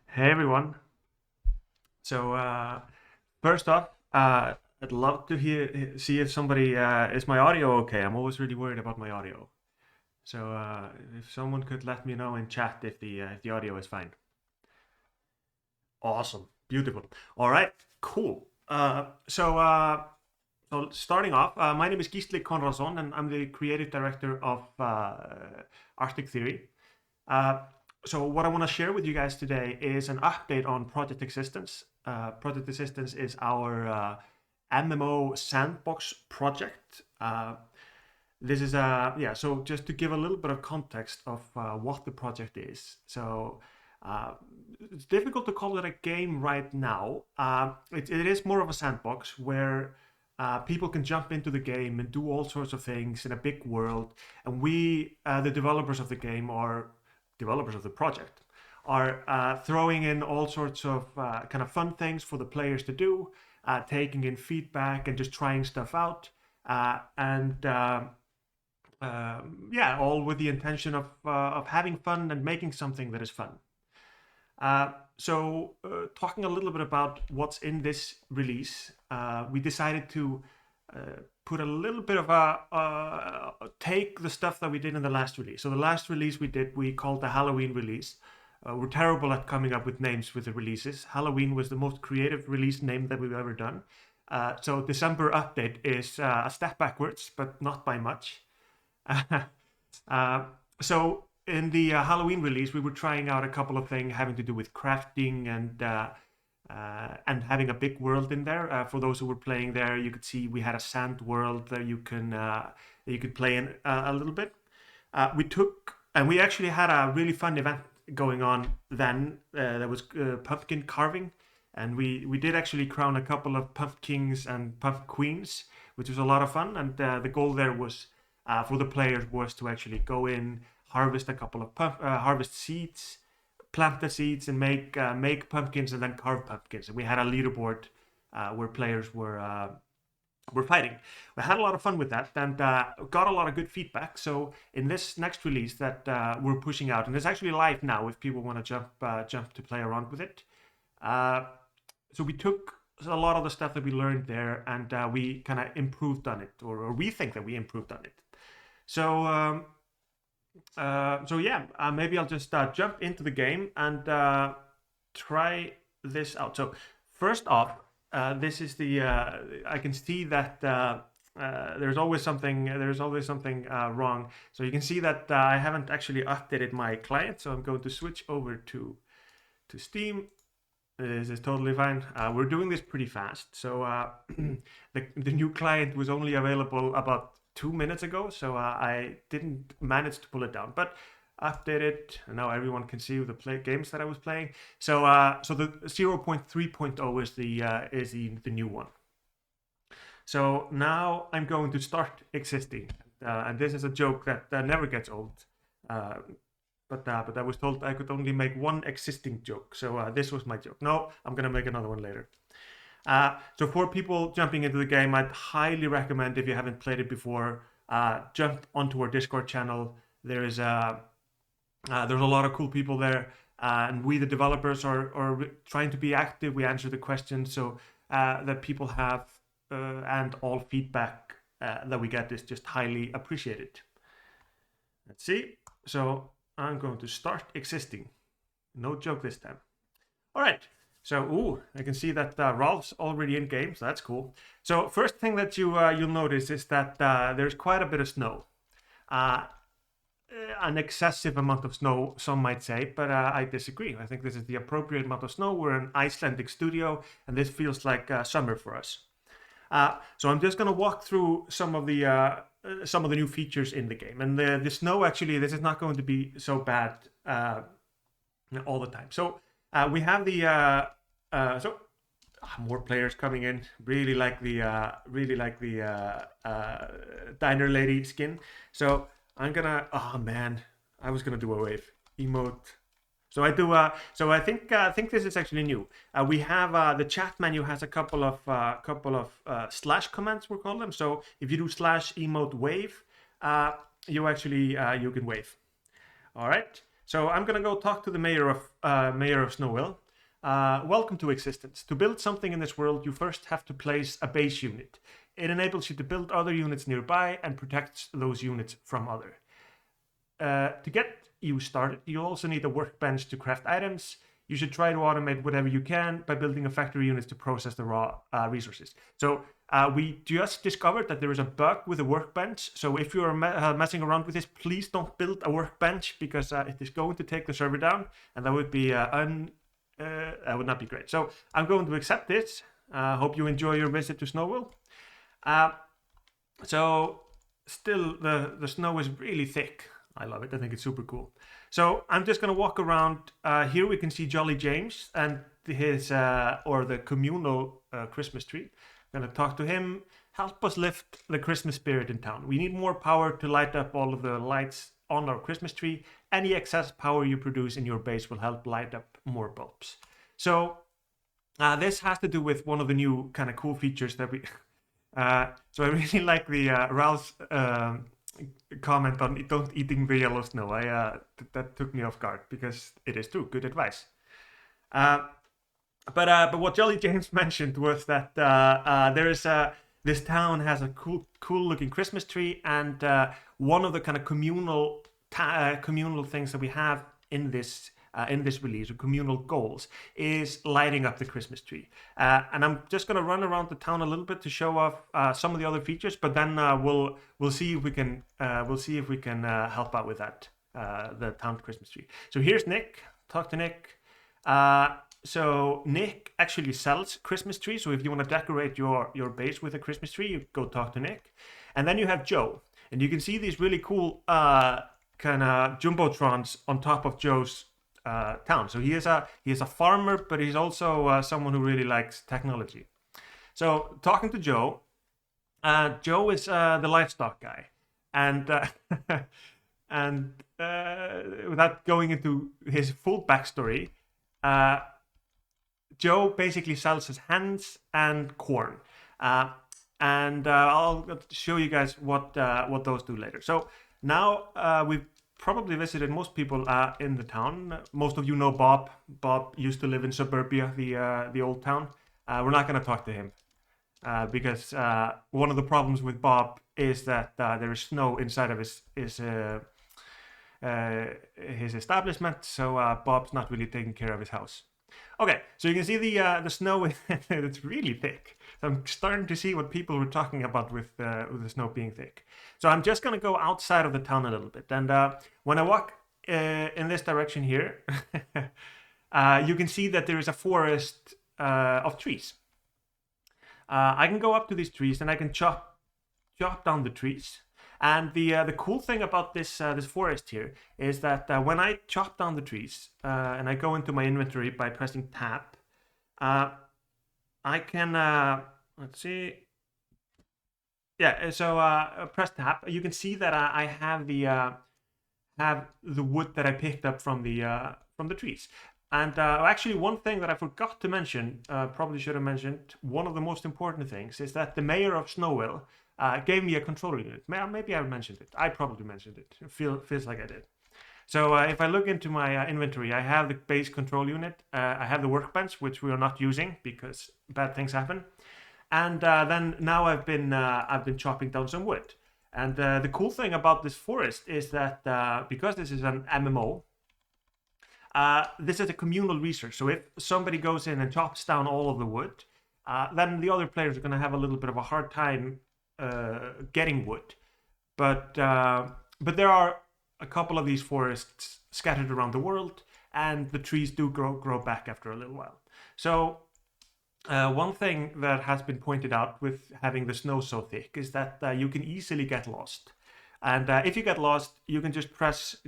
Hey everyone. So first off, I'd love to see if somebody is my audio okay. I'm always really worried about my audio. So if someone could let me know in chat if the audio is fine. Awesome, beautiful. All right, cool. So starting off, my name is Gísli Konradsson, and I'm the creative director of Arctic Theory. Uh, so what I want to share with you guys today is an update on Project Existence. Project Existence is our MMO sandbox project. This is so just to give a little bit of context of what the project is. So uh, it's difficult to call it a game right now. It is more of a sandbox where people can jump into the game and do all sorts of things in a big world. And we, the developers of the game, are developers of the project, are throwing in all sorts of kind of fun things for the players to do, taking in feedback and just trying stuff out. And Yeah, all with the intention of having fun and making something that is fun. Talking a little bit about what's in this release, we decided to put a little bit of take the stuff that we did in the last release. So the last release we called the Halloween release. We're terrible at coming up with names with the releases. Halloween was the most creative release name that we've ever done. So December update is a step backwards, but not by much. uh, so in the Halloween release, we were trying out a couple of things having to do with crafting and having a big world in there. For those who were playing there, you could see we had a sand world that you could play in a little bit. We actually had a really fun event going on then. That was pumpkin carving, and we did actually crown a couple of pumpkins and pumpkin queens, which was a lot of fun. And the goal there was for the players was to actually go in, harvest a couple of harvest seeds, plant the seeds, and make pumpkins, and then carve pumpkins. And we had a leaderboard where players were fighting. We had a lot of fun with that and got a lot of good feedback. So in this next release that we're pushing out, and it's actually live now if people want to jump to play around with it. So we took a lot of the stuff that we learned there and we kind of improved on it, or we think that we improved on it. So maybe I'll just jump into the game and try this out. So first off, this is the I can see that there's always something wrong. So you can see that I haven't actually updated my client. So I'm going to switch over to Steam. This is totally fine. We're doing this pretty fast. So the new client was only available about 2 minutes ago, so I didn't manage to pull it down, but updated, and now everyone can see the games that I was playing. So the 0.3.0 is the new one. So now I'm going to start existing, and this is a joke that never gets old. But I was told I could only make one existing joke, so this was my joke. No, I'm gonna make another one later. So for people jumping into the game, I'd highly recommend, if you haven't played it before, jump onto our Discord channel. There's a lot of cool people there, and we, the developers, are trying to be active. We answer the questions so that people have, and all feedback that we get is just highly appreciated. Let's see. So I'm going to start existing. No joke this time. All right. So, I can see that Ralph's already in game, so that's cool. So, first thing that you'll notice is that there's quite a bit of snow. An excessive amount of snow, some might say, but I disagree. I think this is the appropriate amount of snow. We're an Icelandic studio, and this feels like summer for us. So I'm just going to walk through some of the new features in the game. And the snow, actually, this is not going to be so bad all the time. So we have the more players coming in. Really like the diner lady skin. So I'm gonna. Oh man, I was gonna do a wave emote. So I do. So I think this is actually new. We have the chat menu has a couple of slash commands, we call them. So if you do slash emote wave, you actually you can wave. All right. So I'm gonna go talk to the mayor of Snowville. Welcome to existence. To build something in this world, you first have to place a base unit. It enables you to build other units nearby and protects those units from other. To get you started, you also need a workbench to craft items. You should try to automate whatever you can by building a factory unit to process the raw resources. So we just discovered that there is a bug with the workbench. So if you are messing around with this, please don't build a workbench because it is going to take the server down, and that would be that would not be great. So I'm going to accept this. Hope you enjoy your visit to Snowville. So still the snow is really thick. I love it. I think it's super cool. So I'm just gonna walk around. Here we can see Jolly James and his or the communal Christmas tree. I'm gonna talk to him. Help us lift the Christmas spirit in town. We need more power to light up all of the lights on our Christmas tree. Any excess power you produce in your base will help light up more bulbs. So this has to do with one of the new kind of cool features that we. So I really like the Ralph's comment on don't eating the yellow snow. That took me off guard because it is true. Good advice. But what Jolly James mentioned was that there is this town has a cool looking Christmas tree, and one of the kind of communal things that we have in this release, or communal goals, is lighting up the Christmas tree. And I'm just going to run around the town a little bit to show off some of the other features, but then we'll see if we can help out with that, the town Christmas tree. So here's Nick. Talk to Nick. So Nick actually sells Christmas trees. So if you want to decorate your base with a Christmas tree, you go talk to Nick. And then you have Joe, and you can see these really cool kind of jumbotrons on top of Joe's town. So he is a farmer, but he's also someone who really likes technology. So talking to Joe, Joe is the livestock guy, and and without going into his full backstory, Joe basically sells his hens and corn, and I'll show you guys what those do later. So now we've probably visited most people in the town. Most of you know Bob. Bob used to live in Suburbia, the old town. We're not going to talk to him because one of the problems with Bob is that there is snow inside of his establishment, so Bob's not really taking care of his house. Okay, so you can see the snow. It's really thick. I'm starting to see what people were talking about with the snow being thick. So I'm just gonna go outside of the town a little bit, and when I walk in this direction here, you can see that there is a forest of trees. I can go up to these trees and I can chop down the trees. And the cool thing about this forest here is that when I chop down the trees and I go into my inventory by pressing tab, I can let's see. Yeah, so press tab. You can see that I have the wood that I picked up from the trees. And actually, one thing that I forgot to mention, probably should have mentioned, one of the most important things is that the mayor of Snowville gave me a controller unit. Maybe I mentioned it. I probably mentioned it. It feels like I did. So if I look into my inventory, I have the base control unit. I have the workbench, which we are not using because bad things happen. And then now I've been chopping down some wood. And the cool thing about this forest is that because this is an MMO, this is a communal research. So if somebody goes in and chops down all of the wood, then the other players are going to have a little bit of a hard time getting wood. But there are a couple of these forests scattered around the world, and the trees do grow back after a little while. So one thing that has been pointed out with having the snow so thick is that you can easily get lost. And if you get lost, you can just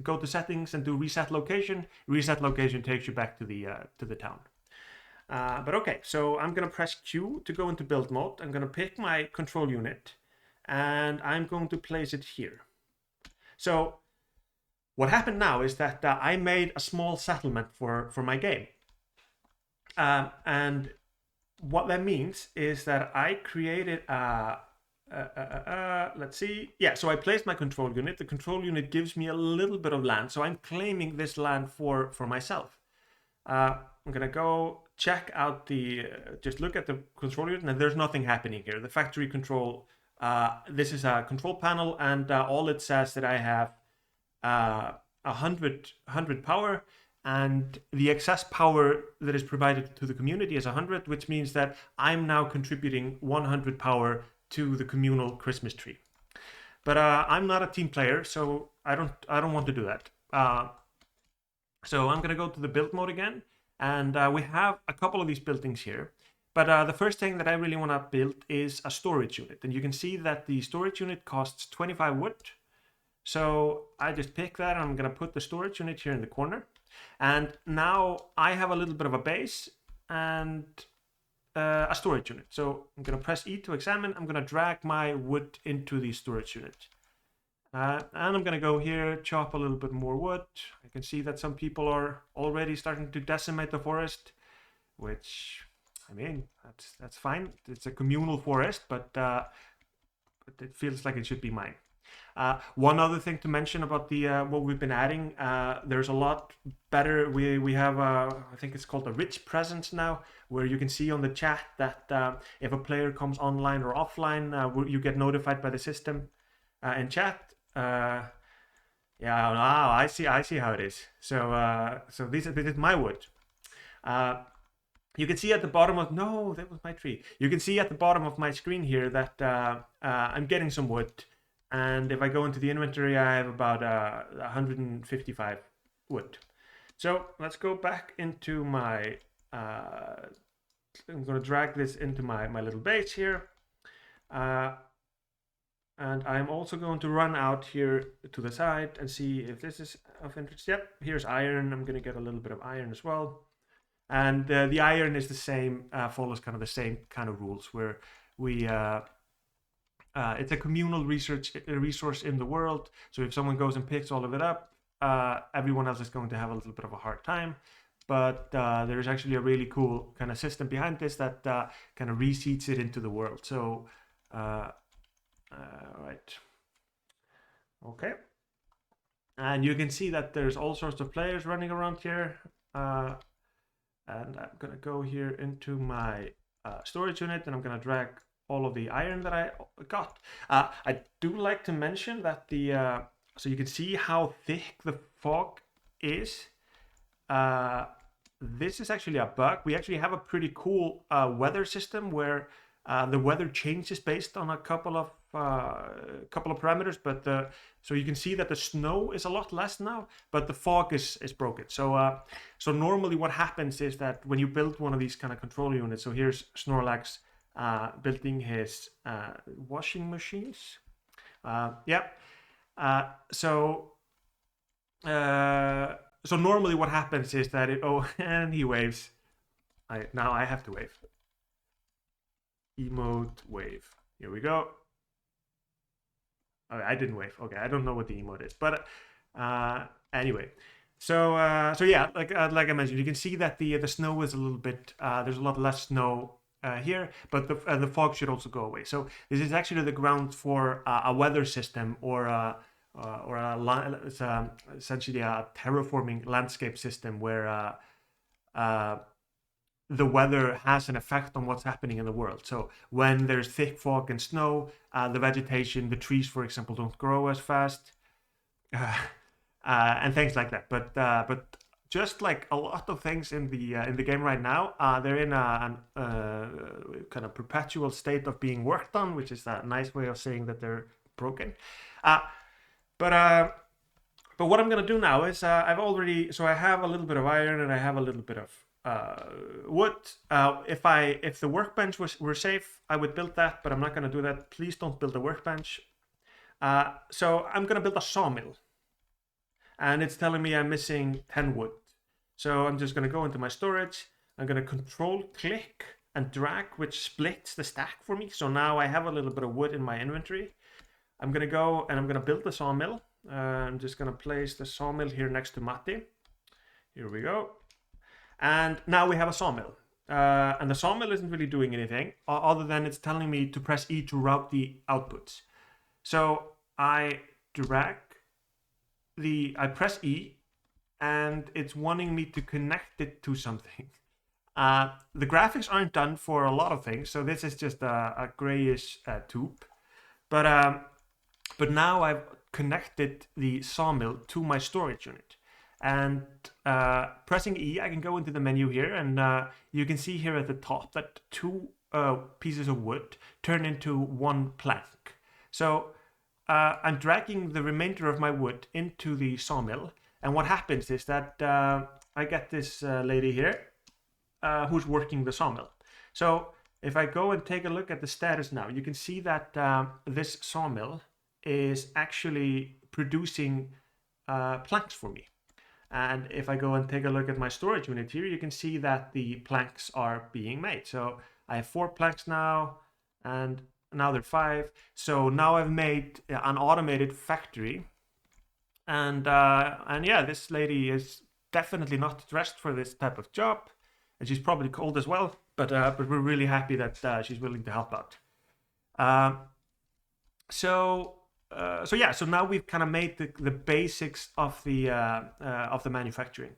go to settings and do reset location. Reset location takes you back to the town. But okay, so I'm gonna press Q to go into build mode. I'm gonna pick my control unit, and I'm going to place it here. So what happened now is that I made a small settlement for my game, and what that means is that I created let's see. Yeah, so I placed my control unit. The control unit gives me a little bit of land, so I'm claiming this land for myself. I'm gonna go check out the, just look at the control unit, and there's nothing happening here. The factory control, this is a control panel, and all it says that I have 100 power, and the excess power that is provided to the community is 100, which means that I'm now contributing 100 power to the communal Christmas tree. But I'm not a team player, so I don't want to do that. So I'm gonna go to the build mode again, and we have a couple of these buildings here. But the first thing that I really want to build is a storage unit, and you can see that the storage unit costs 25 wood. So I just pick that, and I'm gonna put the storage unit here in the corner. And now I have a little bit of a base and a storage unit. So I'm gonna press E to examine. I'm gonna drag my wood into the storage unit. And I'm gonna go here, chop a little bit more wood. I can see that some people are already starting to decimate the forest, which, I mean, that's fine. It's a communal forest, but it feels like it should be mine. One other thing to mention about the what we've been adding, there's a lot better. We have I think it's called a rich presence now, where you can see on the chat that if a player comes online or offline, you get notified by the system in chat. Yeah, now I see how it is. So this is my wood. You can see at the bottom of, no, that was my tree. You can see at the bottom of my screen here that I'm getting some wood. And if I go into the inventory, I have about 155 wood. So let's go back into my, I'm going to drag this into my little base here. And I'm also going to run out here to the side and see if this is of interest. Yep, here's iron. I'm going to get a little bit of iron as well. And the iron is the same, follows kind of the same kind of rules, where we... it's a communal resource in the world. So if someone goes and picks all of it up, everyone else is going to have a little bit of a hard time. But there's actually a really cool kind of system behind this that kind of reseeds it into the world. So, right. Okay. And you can see that there's all sorts of players running around here. And I'm going to go here into my storage unit, and I'm going to drag all of the iron that I got. I do like to mention that the so you can see how thick the fog is. This is actually a bug. We actually have a pretty cool weather system where the weather changes based on a couple of parameters. But so you can see that the snow is a lot less now, but the fog is broken. So so normally what happens is that when you build one of these kind of control units, so here's Snorlax building his washing machines. So normally what happens is that and he waves. Now I have to wave. Emote wave. Here we go. Okay, I didn't wave. Okay, I don't know what the emote is, but anyway. So yeah, like I mentioned, you can see that the snow is a little bit. There's a lot less snow here, but the fog should also go away. So this is actually the ground for a weather system, or it's essentially a terraforming landscape system where the weather has an effect on what's happening in the world. So when there's thick fog and snow, the vegetation, the trees, for example, don't grow as fast, and things like that. But just like a lot of things in the game right now, they're in a kind of perpetual state of being worked on, which is a nice way of saying that they're broken. But what I'm gonna do now is I have a little bit of iron and I have a little bit of wood. If the workbench were safe, I would build that, but I'm not gonna do that. Please don't build a workbench. So I'm gonna build a sawmill, and it's telling me I'm missing 10 wood. So I'm just gonna go into my storage. I'm gonna control click and drag, which splits the stack for me. So now I have a little bit of wood in my inventory. I'm gonna go and I'm gonna build the sawmill. I'm just gonna place the sawmill here next to Matti. Here we go. And now we have a sawmill. and the sawmill isn't really doing anything other than it's telling me to press E to route the outputs. So I press E, and it's wanting me to connect it to something. The graphics aren't done for a lot of things, so this is just a grayish tube. But now I've connected the sawmill to my storage unit. And pressing E, I can go into the menu here, and you can see here at the top that two pieces of wood turn into one plank. So I'm dragging the remainder of my wood into the sawmill, and what happens is that I get this lady here who's working the sawmill. So if I go and take a look at the status now, you can see that this sawmill is actually producing planks for me. And if I go and take a look at my storage unit here, you can see that the planks are being made. So I have 4 planks now, and now they're 5. So now I've made an automated factory. And yeah, this lady is definitely not dressed for this type of job, and she's probably cold as well. But we're really happy that she's willing to help out. So now we've kind of made the basics of the manufacturing.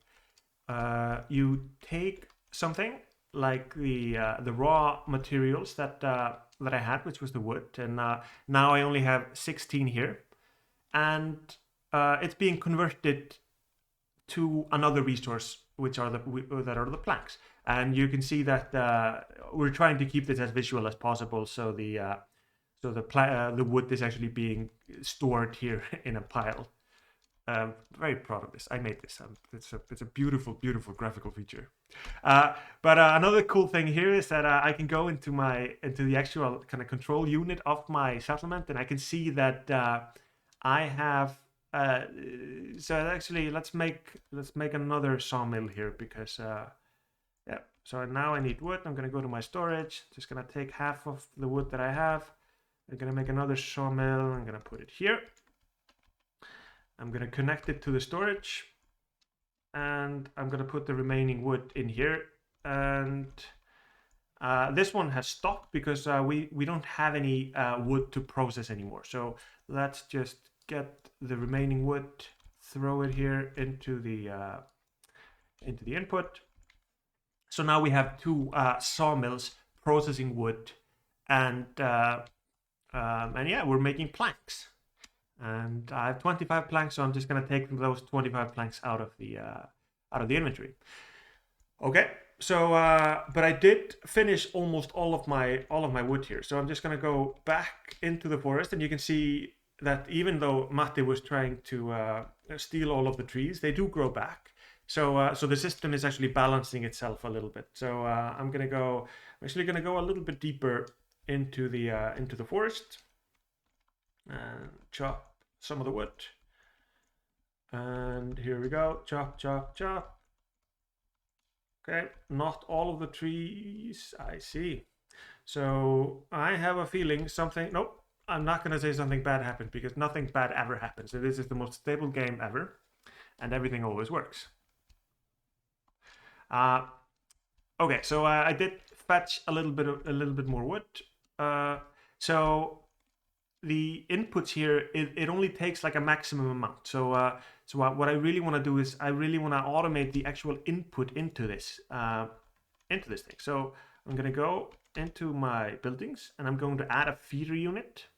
You take something like the raw materials that I had, which was the wood, and now I only have 16 here, and it's being converted to another resource, which are the planks. And you can see that we're trying to keep this as visual as possible, so the wood is actually being stored here in a pile. Very proud of this. I made this. It's a beautiful, beautiful graphical feature. But another cool thing here is that I can go into the actual kind of control unit of my settlement, and I can see that I have. So actually, let's make another sawmill here because yeah. So now I need wood. I'm gonna go to my storage. Just gonna take half of the wood that I have. I'm gonna make another sawmill. I'm gonna put it here. I'm gonna connect it to the storage, and I'm gonna put the remaining wood in here. And this one has stopped because we don't have any wood to process anymore. So let's just get the remaining wood, throw it here into the input. So now we have 2 sawmills processing wood, and yeah, we're making planks. And I have 25 planks, so I'm just gonna take those 25 planks out of the inventory. Okay, so but I did finish almost all of my wood here. So I'm just gonna go back into the forest, and you can see that even though Matti was trying to steal all of the trees, they do grow back. So the system is actually balancing itself a little bit. So I'm actually gonna go a little bit deeper into the forest and chop some of the wood. And here we go. Chop, chop, chop. Okay, not all of the trees. I see. So I have a feeling something. Nope, I'm not gonna say something bad happened, because nothing bad ever happens. So this is the most stable game ever, and everything always works. Okay, so I did fetch a little bit more wood. So the inputs here, it only takes like a maximum amount. So what I really want to do is I really want to automate the actual input into this thing. So I'm gonna go into my buildings, and I'm going to add a feeder unit.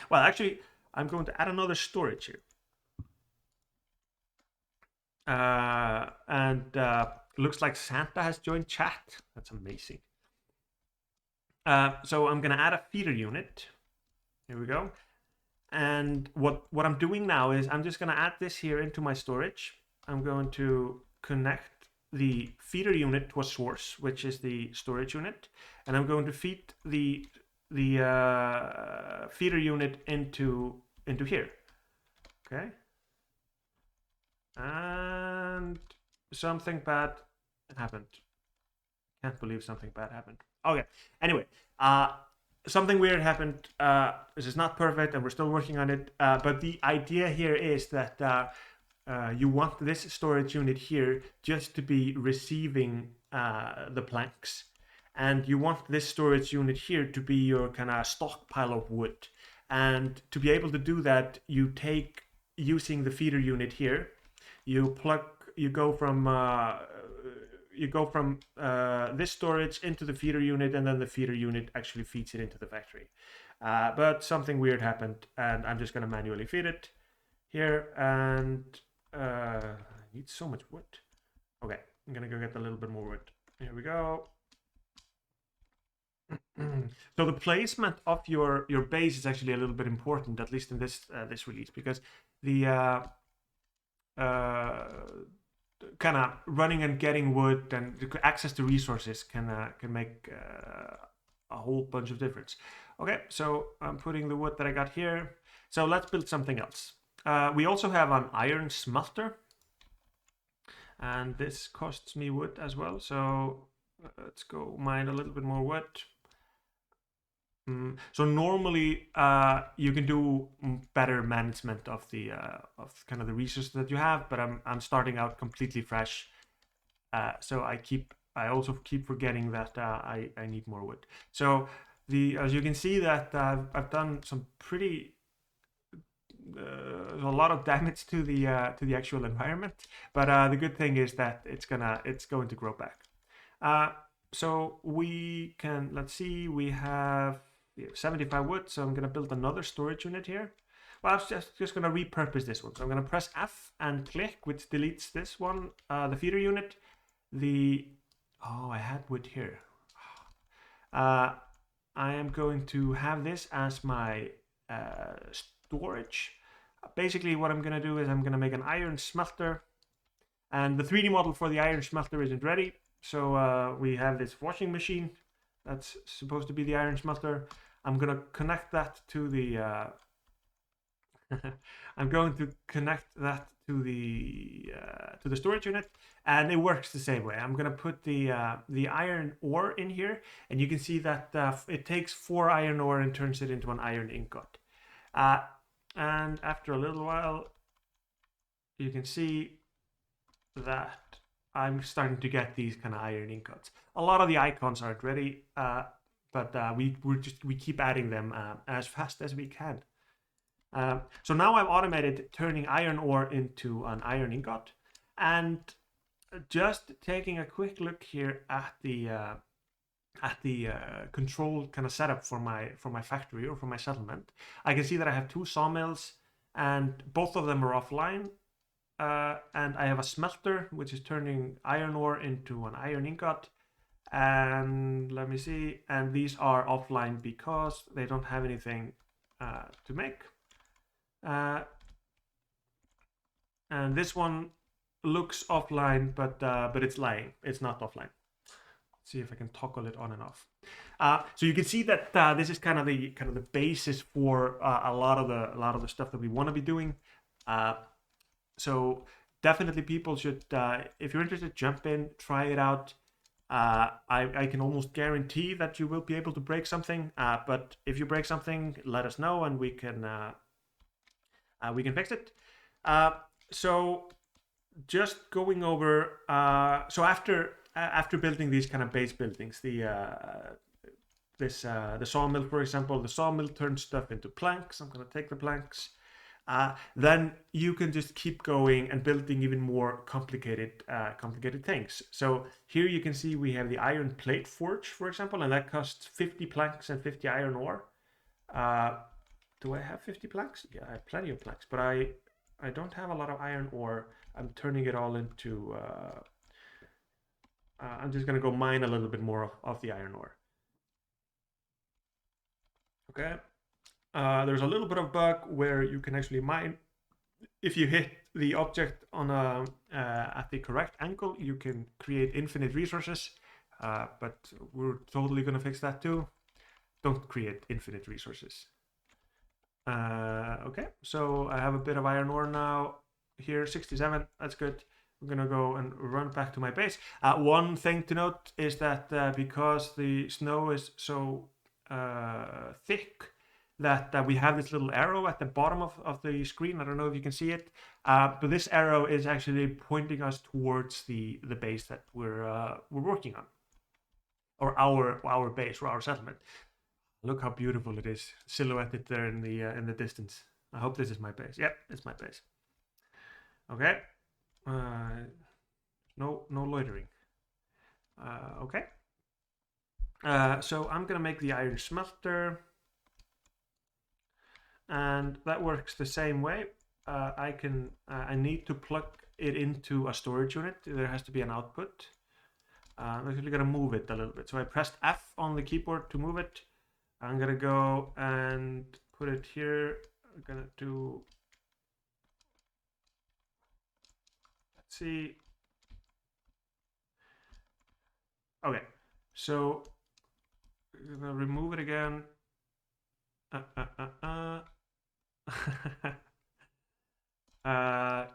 Well, actually, I'm going to add another storage here. And looks like Santa has joined chat. That's amazing. So I'm gonna add a feeder unit. Here we go. And what I'm doing now is I'm just gonna add this here into my storage. I'm going to connect the feeder unit to a source, which is the storage unit, and I'm going to feed the feeder unit into here. Okay. And something bad happened. Can't believe something bad happened. Okay. Anyway, something weird happened. This is not perfect, and we're still working on it. But the idea here is that you want this storage unit here just to be receiving the planks, and you want this storage unit here to be your kind of stockpile of wood. And to be able to do that, you take, using the feeder unit here, you go from this storage into the feeder unit, and then the feeder unit actually feeds it into the factory. But something weird happened, and I'm just going to manually feed it here. And I need so much wood. Okay, I'm going to go get a little bit more wood. Here we go. So the placement of your base is actually a little bit important, at least in this release, because the kind of running and getting wood and access to resources can make a whole bunch of difference. Okay, so I'm putting the wood that I got here. So let's build something else. We also have an iron smelter, and this costs me wood as well. So let's go mine a little bit more wood. So normally you can do better management of the of kind of the resources that you have, but I'm starting out completely fresh, so I also keep forgetting that I need more wood. So as you can see that I've done some pretty a lot of damage to the actual environment, but the good thing is that it's going to grow back. So we can, let's see, we have 75 wood, so I'm going to build another storage unit here. Well, I'm just going to repurpose this one. So I'm going to press F and click, which deletes this one, the feeder unit. Oh, I had wood here. I am going to have this as my storage. Basically, what I'm going to do is I'm going to make an iron smelter. And the 3D model for the iron smelter isn't ready. So we have this washing machine that's supposed to be the iron smelter. I'm going to connect that to the I'm going to connect that to the storage unit, and it works the same way. I'm going to put the iron ore in here, and you can see that it takes 4 iron ore and turns it into an iron ingot. And after a little while, you can see that I'm starting to get these kind of iron ingots. A lot of the icons aren't ready, but we keep adding them as fast as we can. So now I've automated turning iron ore into an iron ingot, and just taking a quick look here at the control kind of setup for my factory or for my settlement, I can see that I have 2 sawmills, and both of them are offline. And I have a smelter which is turning iron ore into an iron ingot, and let me see, and these are offline because they don't have anything to make. And this one looks offline, but it's lying. It's not offline. Let's see if I can toggle it on and off. So you can see that this is kind of the basis for a lot of the stuff that we want to be doing. So definitely people should, if you're interested, jump in, try it out. I can almost guarantee that you will be able to break something. But if you break something, let us know and we can fix it. So just going over, so after building these kind of base buildings, the sawmill, for example, the sawmill turns stuff into planks. I'm going to take the planks. Then you can just keep going and building even more complicated things. So here you can see we have the iron plate forge, for example, and that costs 50 planks and 50 iron ore. Do I have 50 planks? Yeah, I have plenty of planks, but I don't have a lot of iron ore. I'm turning it all into... I'm just going to go mine a little bit more of the iron ore. Okay. There's a little bit of bug where you can actually mine. If you hit the object on at the correct angle, you can create infinite resources. But we're totally going to fix that too. Don't create infinite resources. Okay, so I have a bit of iron ore now. Here, 67. That's good. I'm gonna go and run back to my base. One thing to note is that because the snow is so thick, that we have this little arrow at the bottom of the screen. I don't know if you can see it, but this arrow is actually pointing us towards the base that we're working on, or our base or our settlement. Look how beautiful it is, silhouetted there in the distance. I hope this is my base. Yep, it's my base. Okay. No loitering. Okay. So I'm gonna make the iron smelter, and that works the same way. I need to plug it into a storage unit. There has to be an output. I'm actually gonna move it a little bit. So I pressed F on the keyboard to move it. I'm gonna go and put it here. I'm gonna do, let's see. Okay, so I'm gonna remove it again.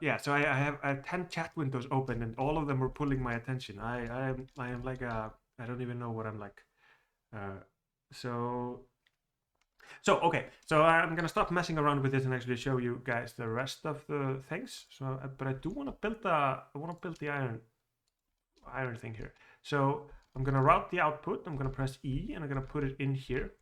Yeah, so I have 10 chat windows open and all of them are pulling my attention. I am like I don't even know what I'm like. Uh, so okay, so I'm gonna stop messing around with this and actually show you guys the rest of the things. So, but I do want to build the iron thing here. So I'm gonna route the output. I'm gonna press E and I'm gonna put it in here,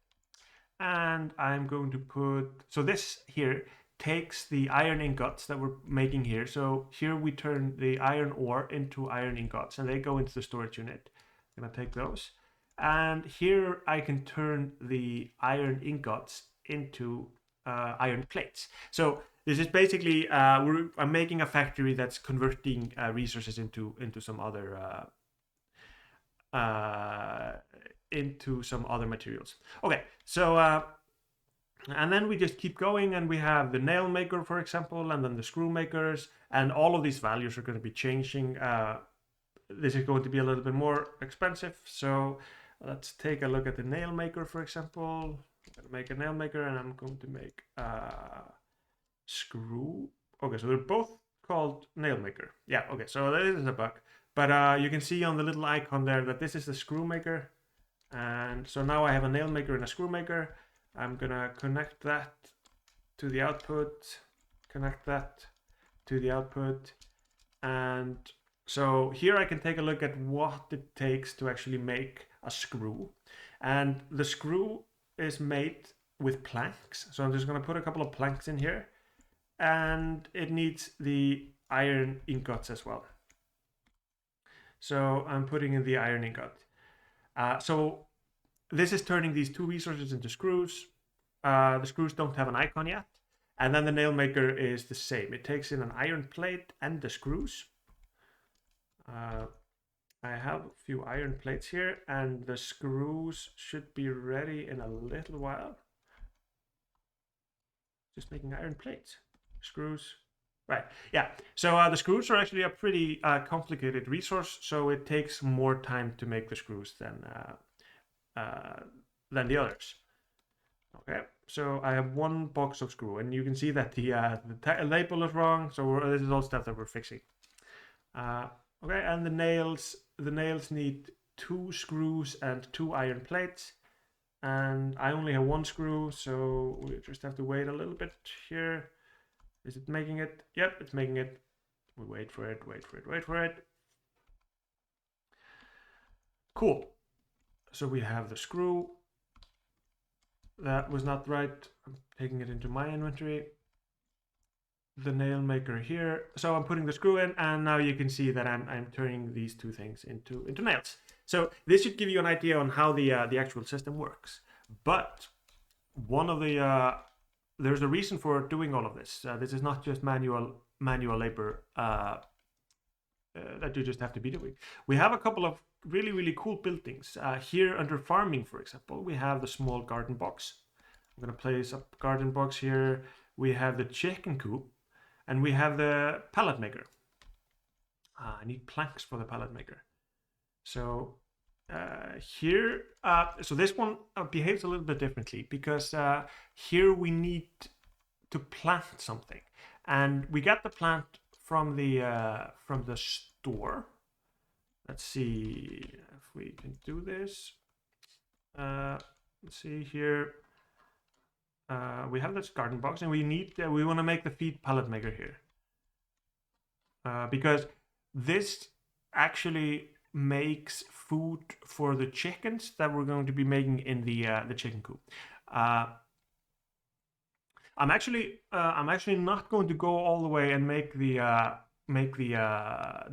and I'm going to put, so this here takes the iron ingots that we're making here. So here we turn the iron ore into iron ingots and they go into the storage unit. I'm gonna take those. And here I can turn the iron ingots into iron plates. So this is basically, I'm making a factory that's converting resources into some other materials. Okay, so and then we just keep going, and we have the nail maker, for example, and then the screw makers, and all of these values are going to be changing. This is going to be a little bit more expensive, so let's take a look at the nail maker, for example. I'm going to make a nail maker, and I'm going to make a screw. Okay, so they're both called nail maker. Yeah, okay, so that is a bug. But you can see on the little icon there that this is the screw maker. And so now I have a nail maker and a screw maker. I'm gonna connect that to the output, connect that to the output. And so here I can take a look at what it takes to actually make a screw. And the screw is made with planks. So I'm just gonna put a couple of planks in here. And it needs the iron ingots as well. So I'm putting in the iron ingot. So this is turning these two resources into screws. The screws don't have an icon yet. And then the nail maker is the same. It takes in an iron plate and the screws. I have a few iron plates here, and the screws should be ready in a little while. Just making iron plates. Screws. Right, yeah. So the screws are actually a pretty complicated resource, so it takes more time to make the screws than the others. Okay, so I have one box of screw, and you can see that the label is wrong. So this is all stuff that we're fixing. Okay, and the nails need 2 screws and 2 iron plates, and I only have 1 screw, so we just have to wait a little bit here. Is it making it? Yep, it's making it. We wait for it, wait for it. Cool. So we have the screw. That was not right. I'm taking it into my inventory. The nail maker here. So I'm putting the screw in, and now you can see that I'm turning these two things into nails. So this should give you an idea on how the actual system works. But one of the there's a reason for doing all of this. This is not just manual labor that you just have to be doing. We have a couple of really cool buildings. Here under farming, for example, we have the small garden box. I'm gonna place a garden box here. We have the chicken coop, and we have the pallet maker. I need planks for the pallet maker. So here, so this one behaves a little bit differently, because here we need to plant something, and we get the plant from the store. Let's see if we can do this. Let's see here. we have this garden box, and we want to make the feed pellet maker here, because this actually makes food for the chickens that we're going to be making in the chicken coop. I'm actually not going to go all the way and make the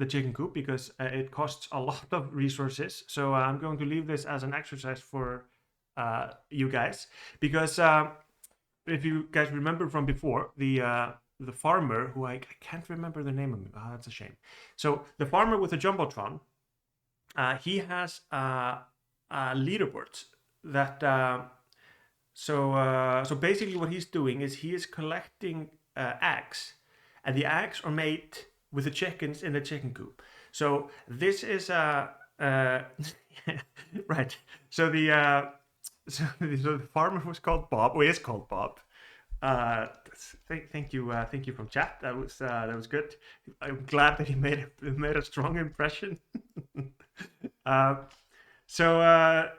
chicken coop, because it costs a lot of resources. So I'm going to leave this as an exercise for you guys, because if you guys remember from before, the farmer who I can't remember the name of him. Oh, that's a shame. So the farmer with the jumbotron, he has leaderboards that. So basically, what he's doing is he is collecting eggs, and the eggs are made with the chickens in the chicken coop. So this is right. So so the farmer was called Bob. Or is called Bob. Thank you from chat. That was good. I'm glad that he made a strong impression. uh, so uh,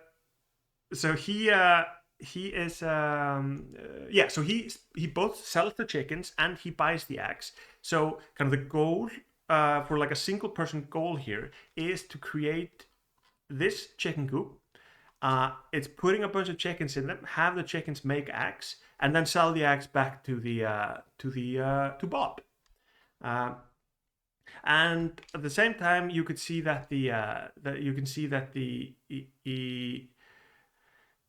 so he is yeah. So he both sells the chickens and he buys the eggs. So kind of the goal for like a single person goal here is to create this chicken coop. It's putting a bunch of chickens in them, have the chickens make eggs, and then sell the eggs back to to Bob. And at the same time, you could see that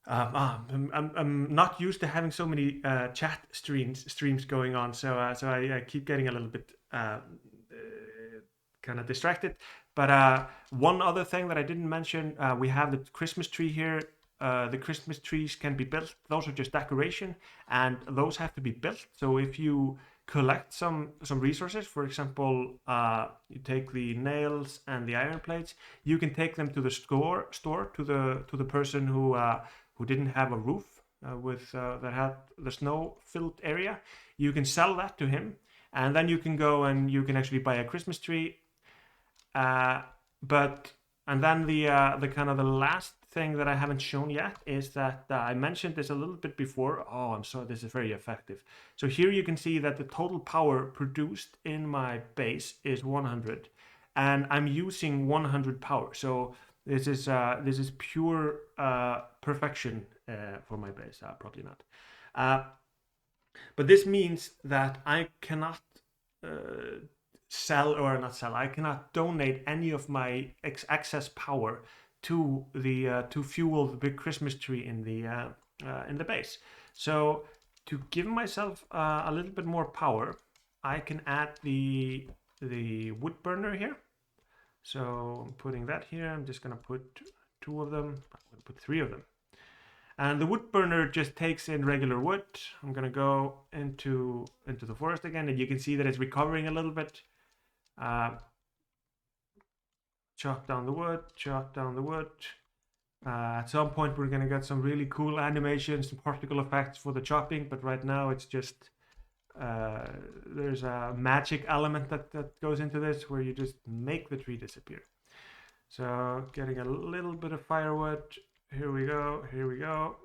I'm not used to having so many chat streams going on, so I keep getting a little bit kind of distracted. But one other thing that I didn't mention, we have the Christmas tree here. The Christmas trees can be built. Those are just decoration, and those have to be built. So if you collect some resources, for example, you take the nails and the iron plates, you can take them to the store to the person who didn't have a roof that had the snow filled area. You can sell that to him, and then you can go and you can actually buy a Christmas tree. But and then the kind of the last thing that I haven't shown yet is that I mentioned this a little bit before. Oh, I'm sorry, this is very effective. So here you can see that the total power produced in my base is 100, and I'm using 100 power. So this is pure perfection for my base. Probably not. But this means that I cannot sell or not sell. I cannot donate any of my excess power to the to fuel the big Christmas tree in the base. So to give myself a little bit more power, I can add the wood burner here. So I'm putting that here. I'm just gonna put two of them. I'm gonna put three of them. And the wood burner just takes in regular wood. I'm gonna go into the forest again, and you can see that it's recovering a little bit. Chop down the wood, chop down the wood. At some point we're gonna get some really cool animations and particle effects for the chopping, but right now it's just there's a magic element that goes into this where you just make the tree disappear. So getting a little bit of firewood. Here we go, here we go.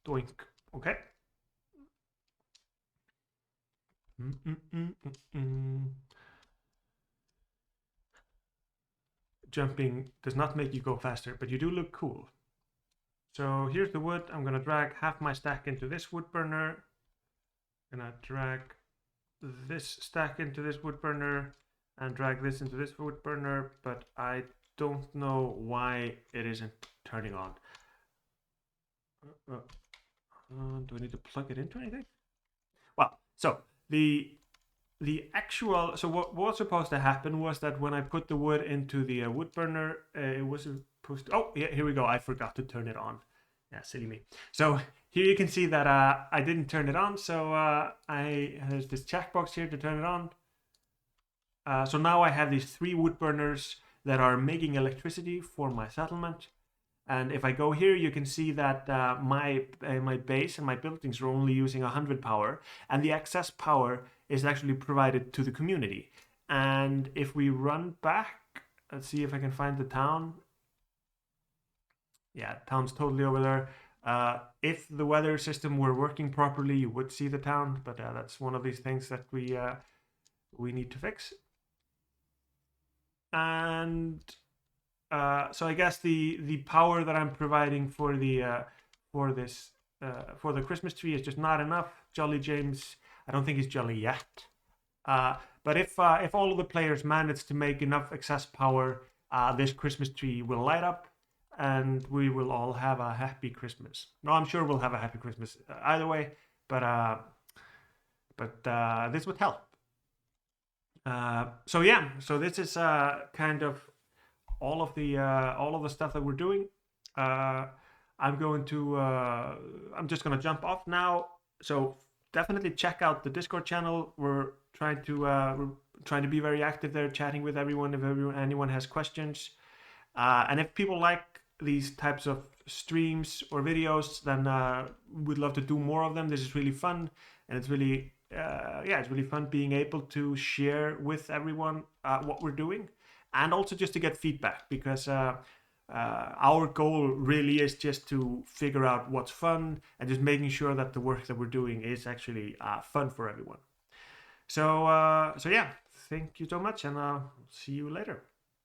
Doink. Okay. Jumping does not make you go faster, but you do look cool. So here's the wood. I'm gonna drag half my stack into this wood burner. Gonna drag this stack into this wood burner and drag this into this wood burner, but I don't know why it isn't turning on. Do I need to plug it into anything? Well, so the actual, so what was supposed to happen was that when I put the wood into the wood burner, it was supposed to, oh yeah, here we go, I forgot to turn it on. Yeah, silly me. So here you can see that I didn't turn it on, so there's this checkbox here to turn it on. So now I have these three wood burners that are making electricity for my settlement. And if I go here, you can see that my base and my buildings are only using 100 power, and the excess power is actually provided to the community. And if we run back, let's see if I can find the town. Yeah, town's totally over there. If the weather system were working properly, you would see the town, but that's one of these things that we need to fix. And so I guess the power that I'm providing for the for this for the Christmas tree is just not enough. Jolly James, I don't think he's jolly yet. But if all of the players manage to make enough excess power, this Christmas tree will light up, and we will all have a happy Christmas. No, I'm sure we'll have a happy Christmas either way. But this would help. So yeah, so this is kind of all of the stuff that we're doing. I'm going to I'm just gonna jump off now. So definitely check out the Discord channel. We're trying to be very active there, chatting with everyone if anyone has questions. And if people like these types of streams or videos, then we'd love to do more of them. This is really fun, and it's really it's really fun being able to share with everyone what we're doing, and also just to get feedback, because our goal really is just to figure out what's fun and just making sure that the work that we're doing is actually fun for everyone. So yeah, thank you so much, and I'll see you later.